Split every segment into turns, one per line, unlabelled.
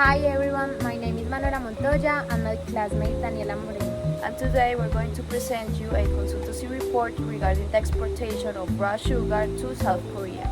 Hi everyone, my name is Manuela Montoya and my classmate Daniela Moreno.
And today we're going to present you a consultancy report regarding the exportation of raw sugar to South Korea.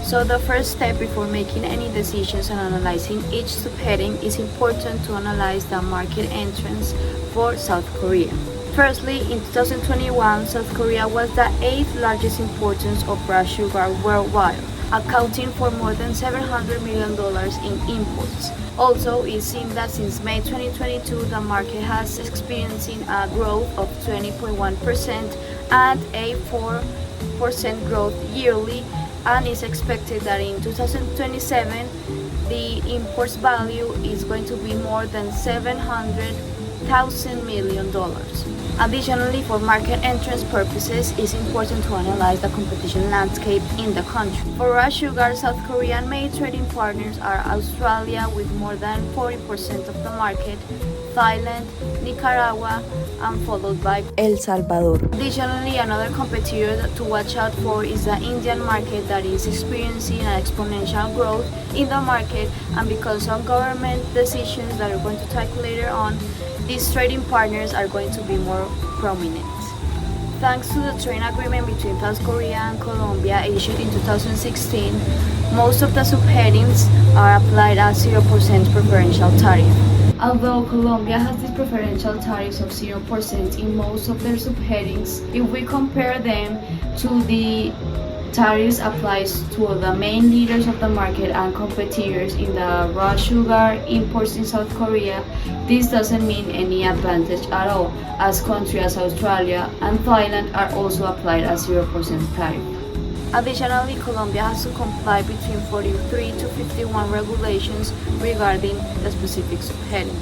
So the first step before making any decisions and analyzing each subheading is important to analyze the market entrance for South Korea. Firstly, in 2021, South Korea was the 8th largest importer of raw sugar worldwide, accounting for more than $700 million in imports. Also, it's seen that since May 2022, the market has experiencing a growth of 20.1% and a 4% growth yearly, and is expected that in 2027, the imports value is going to be more than $700,000 million. Additionally, for market entrance purposes, it's important to analyze the competition landscape in the country. For raw sugar, South Korean main trading partners are Australia with more than 40% of the market, Thailand, Nicaragua, and followed by El Salvador. Additionally, another competitor to watch out for is the Indian market that is experiencing an exponential growth in the market, and because of government decisions that we're going to talk later on, these trading partners are going to be more prominent. Thanks to the trade agreement between South Korea and Colombia issued in 2016, most of the subheadings are applied as 0% preferential tariff. Although Colombia has these preferential tariffs of 0% in most of their subheadings, if we compare them to the tariffs applies to the main leaders of the market and competitors in the raw sugar imports in South Korea, this doesn't mean any advantage at all, as countries as Australia and Thailand are also applied as 0% tariff. Additionally, Colombia has to comply between 43 to 51 regulations regarding the specific subheading.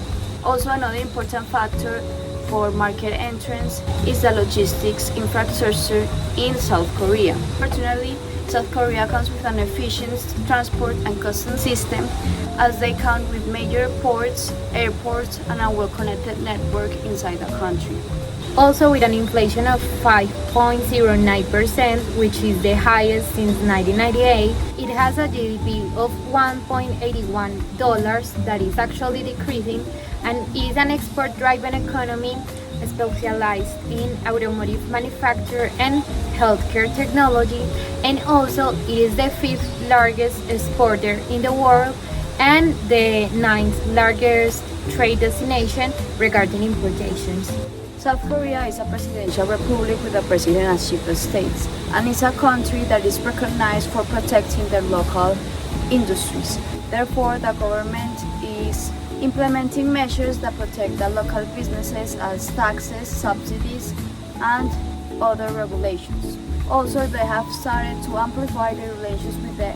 Also, another important factor for market entrance is the logistics infrastructure in South Korea. Fortunately, South Korea comes with an efficient transport and customs system, as they count with major ports, airports, and a well-connected network inside the country.
Also, with an inflation of 5.09%, which is the highest since 1998, it has a GDP of $1.81 that is actually decreasing, and is an export-driven economy specialized in automotive manufacture and healthcare technology, and also it is the 5th largest exporter in the world and the 9th largest trade destination regarding importations.
South Korea is a presidential republic with a president as chief of state, and is a country that is recognized for protecting their local industries. Therefore, the government is implementing measures that protect the local businesses as taxes, subsidies, and other regulations. Also, they have started to amplify their relations with the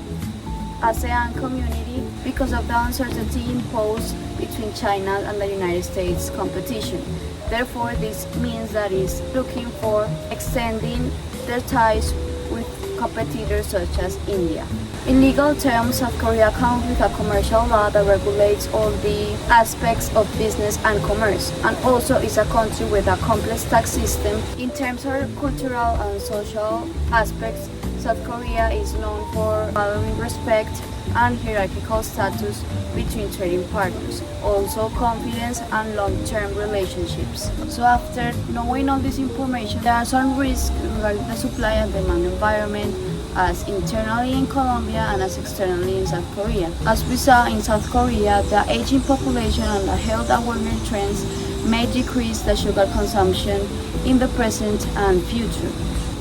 ASEAN community because of the uncertainty imposed between China and the United States competition. Therefore, this means that it's looking for extending their ties with competitors such as India. In legal terms, South Korea comes with a commercial law that regulates all the aspects of business and commerce, and also is a country with a complex tax system. In terms of cultural and social aspects, South Korea is known for valuing respect and hierarchical status between trading partners, also confidence and long-term relationships. So after knowing all this information, there are some risks regarding the supply and demand environment, as internally in Colombia and as externally in South Korea. As we saw in South Korea, the aging population and the health awareness trends may decrease the sugar consumption in the present and future.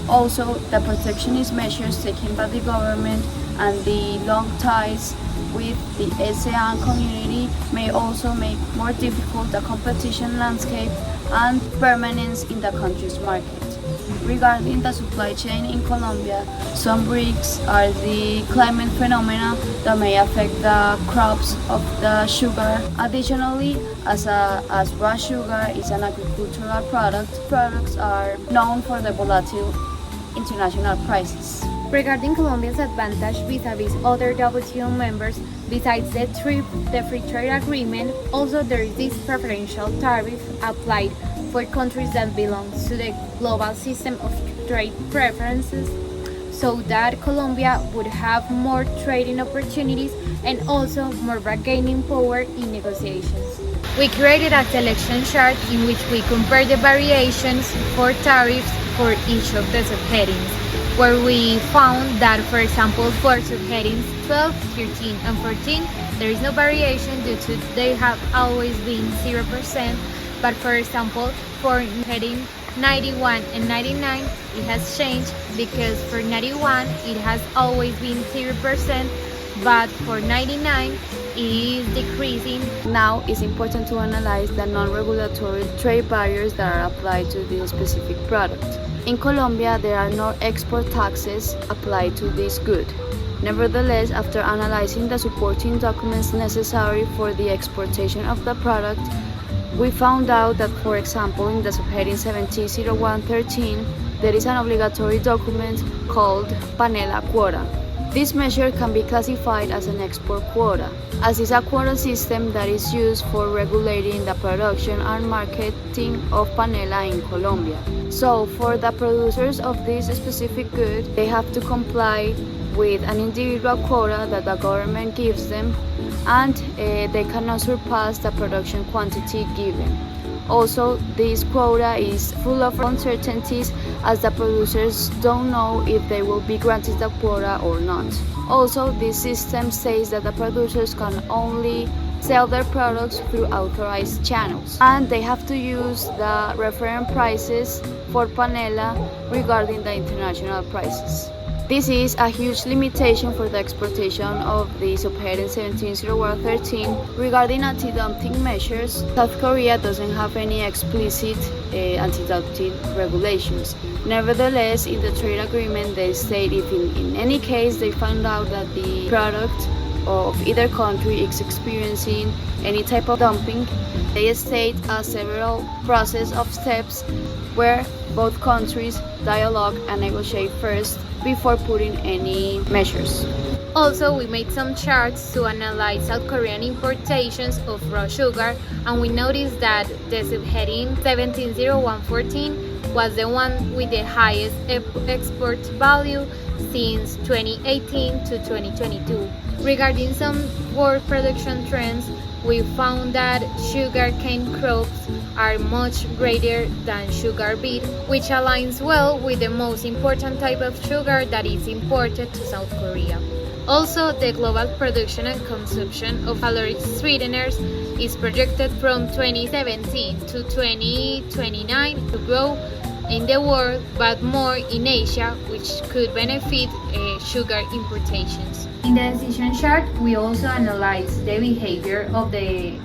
Also, the protectionist measures taken by the government and the long ties with the ASEAN community may also make more difficult the competition landscape and permanence in the country's market. Regarding the supply chain in Colombia, some risks are the climate phenomena that may affect the crops of the sugar. Additionally, as raw sugar is an agricultural product, products are known for the volatile international prices.
Regarding Colombia's advantage vis-a-vis other WTO members, besides the free trade agreement, also there is this preferential tariff applied for countries that belong to the global system of trade preferences, so that Colombia would have more trading opportunities and also more bargaining power in negotiations. We created a selection chart in which we compare the variations for tariffs for each of the subheadings, where we found that, for example, for subheadings 12, 13, and 14, there is no variation due to they have always been 0%, but for example, for heading 91 and 99, it has changed because for 91, it has always been 0%, but for 99, it is decreasing.
Now, it's important to analyze the non-regulatory trade barriers that are applied to this specific product. In Colombia, there are no export taxes applied to this good. Nevertheless, after analyzing the supporting documents necessary for the exportation of the product, we found out that, for example, in the subheading 170113, there is an obligatory document called Panela Quota. This measure can be classified as an export quota, as it's a quota system that is used for regulating the production and marketing of panela in Colombia. So, for the producers of this specific good, they have to comply with an individual quota that the government gives them, and they cannot surpass the production quantity given. Also, this quota is full of uncertainties as the producers don't know if they will be granted the quota or not. Also, this system says that the producers can only sell their products through authorized channels, and they have to use the reference prices for panela regarding the international prices. This is a huge limitation for the exportation of the subheading 170113. Regarding anti-dumping measures, South Korea doesn't have any explicit anti-dumping regulations. Nevertheless, in the trade agreement, they state if in any case they find out that the product of either country is experiencing any type of dumping, they state a several process of steps where both countries dialogue and negotiate first before putting any measures.
Also, we made some charts to analyze South Korean importations of raw sugar, and we noticed that the subheading 170114 was the one with the highest export value since 2018 to 2022. Regarding some world production trends, we found that sugarcane crops are much greater than sugar beet, which aligns well with the most important type of sugar that is imported to South Korea. Also, the global production and consumption of caloric sweeteners is projected from 2017 to 2029 to grow in the world, but more in Asia, which could benefit sugar importations. In the decision chart, we also analyze the behavior of the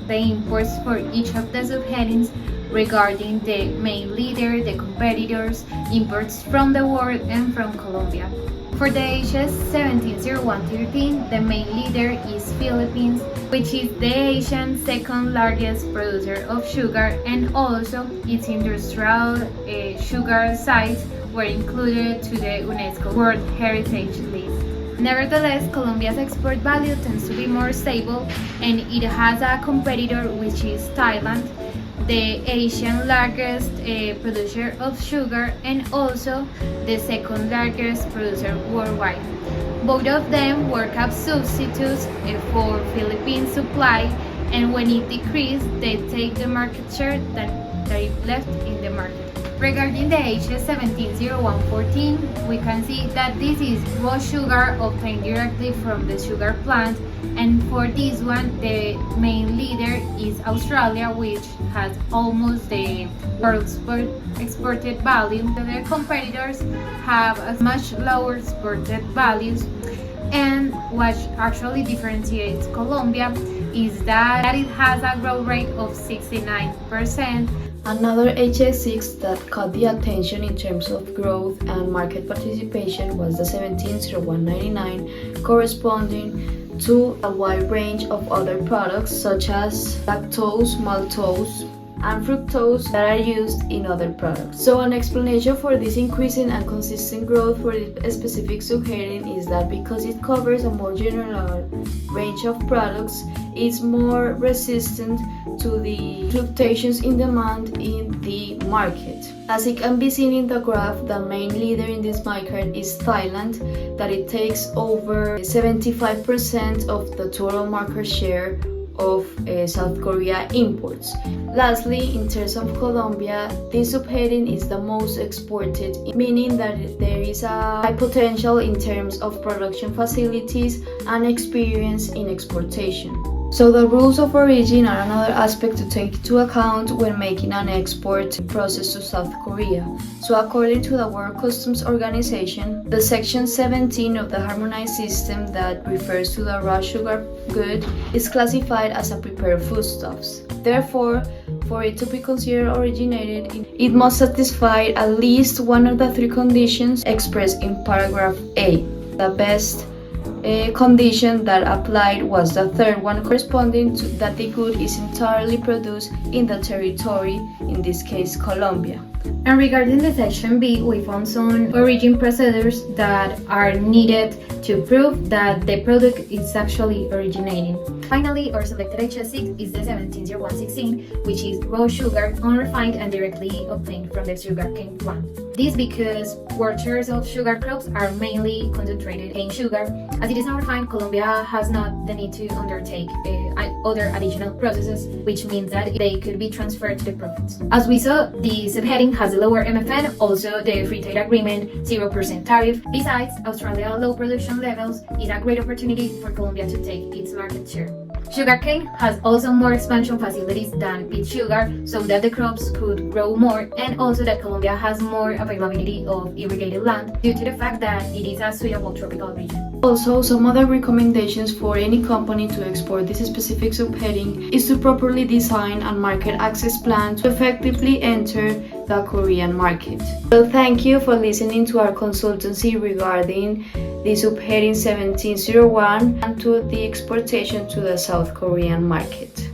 imports for each of the subheadings regarding the main leader, the competitors, imports from the world, and from Colombia. For the HS 170113, the main leader is Philippines, which is the Asian second largest producer of sugar, and also its industrial sugar sites were included to the UNESCO World Heritage List. Nevertheless, Colombia's export value tends to be more stable, and it has a competitor, which is Thailand, the Asian largest producer of sugar and also the second largest producer worldwide. Both of them work as substitutes for Philippine supply, and when it decreases, they take the market share that is left in the market. Regarding the HS 170114, we can see that this is raw sugar obtained directly from the sugar plant, and for this one, the main leader is Australia, which has almost the world's exported value. The competitors have a much lower exported values, and what actually differentiates Colombia is that it has a growth rate of 69%.
Another HS6 that caught the attention in terms of growth and market participation was the 170199, corresponding to a wide range of other products such as lactose, maltose, and fructose that are used in other products. So an explanation for this increasing and consistent growth for a specific subheading is that because it covers a more general range of products, it's more resistant to the fluctuations in demand in the market. As it can be seen in the graph, the main leader in this market is Thailand, that it takes over 75% of the total market share of South Korea imports. Lastly, in terms of Colombia, this subheading is the most exported, meaning that there is a high potential in terms of production facilities and experience in exportation. So the rules of origin are another aspect to take into account when making an export process to South Korea. So according to the World Customs Organization, the Section 17 of the harmonized system that refers to the raw sugar good is classified as a prepared foodstuffs. Therefore, for it to be considered originated, it must satisfy at least one of the three conditions expressed in paragraph A. The best condition that applied was the third one, corresponding to that the good is entirely produced in the territory, in this case Colombia.
And regarding the section B, we found some origin procedures that are needed to prove that the product is actually originating. Finally, our selected HS6 is the 170116, which is raw sugar, unrefined and directly obtained from the sugarcane plant. This because orchards of sugar crops are mainly concentrated in sugar. As it is not refined, Colombia has not the need to undertake other additional processes, which means that they could be transferred to the profits. As we saw, the subheading has a lower MFN, also the free trade agreement 0% tariff. Besides, Australia's low production levels is a great opportunity for Colombia to take its market share. Sugarcane has also more expansion facilities than beet sugar, so that the crops could grow more, and also that Colombia has more availability of irrigated land due to the fact that it is a suitable tropical region.
Also, some other recommendations for any company to export this specific subheading is to properly design a market access plan to effectively enter the Korean market. So thank you for listening to our consultancy regarding the subheading 1701 and to the exportation to the South Korean market.